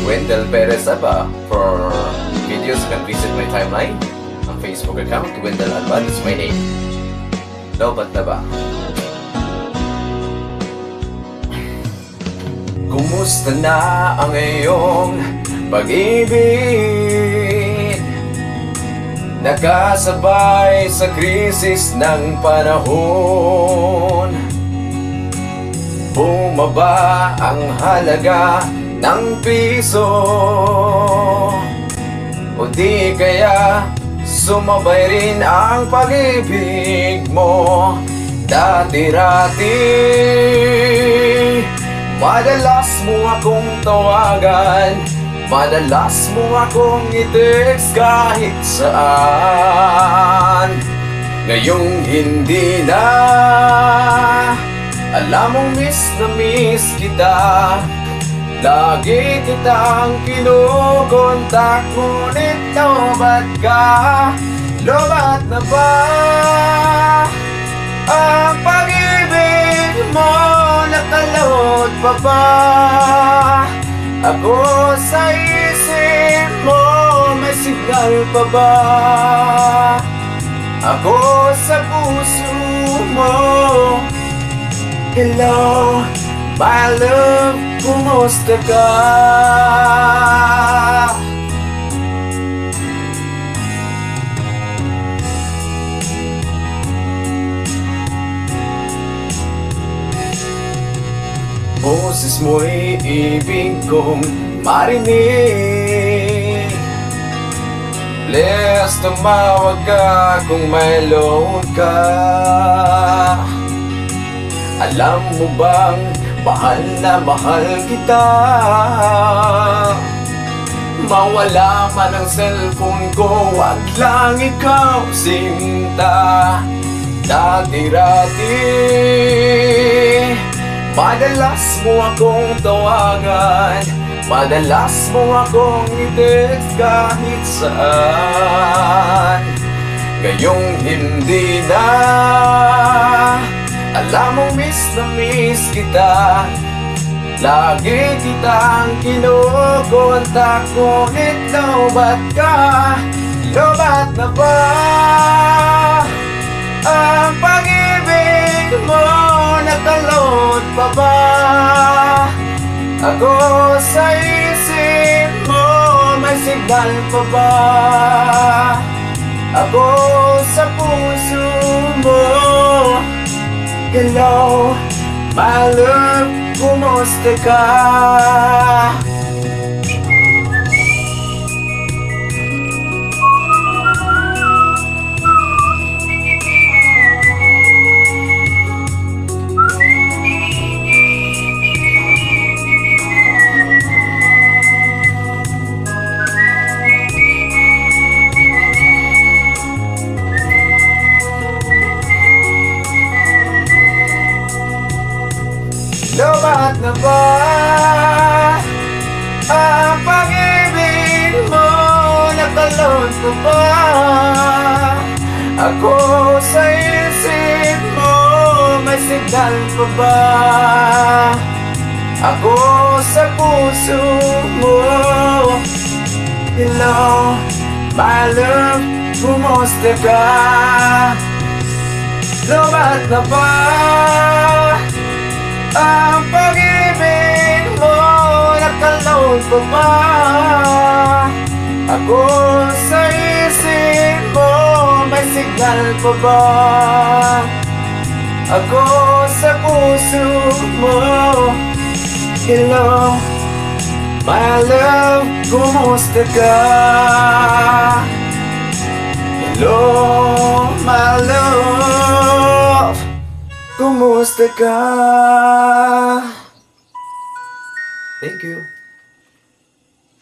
Wendell Perez Aba. For videos, you can visit my timeline. Ang Facebook account, Wendell Alban is my name. Lobat na ba? Kumusta na ang iyong pag-ibig? Nakasabay sa krisis ng panahon. Bumaba ang halaga ng piso, o di kaya sumabay rin ang pag-ibig mo. Dati-rati madalas mo akong tawagan, madalas mo akong i-text kahit saan. Ngayong hindi na, alam mong miss na miss kita. Lagi kitang kinukontak, ngunit lobat ka. Lobat na ba ang pag-ibig mo? Nakalot pa ba ako sa isip mo? May signal pa ba ako sa puso mo? Hello, my love, kumusta ka? Boses mo'y ibig kong marinig. Please tumawag ka kung may load ka. Alam mo bang mahal na mahal kita? Mawala man ang cellphone ko, wag lang ikaw sinta. Dati-rati madalas mo akong tawagan, madalas mo akong i-text kahit saan. Ngayong hindi na, alam mong miss na miss kita. Lagi kitang kinukontak, ngunit lobat ka. Lobat na ba ang pag-ibig mo? Nakalot pa ba ako sa isip mo? May signal pa ba ako sa puso mo? Hello, my love, kumusta ka? Lobat na ba ang pag-ibig mo? Nakalot pa ba ako sa isip mo? May signal pa ba ako sa puso mo? Hello, my love, kumusta ka? Lobat na ba ang pag-ibig mo? Nakalot pa ba ako sa isip mo? May signal pa ba ako sa puso mo? Hello, my love, kumusta ka? Hello, my love, kumusta ka? Thank you.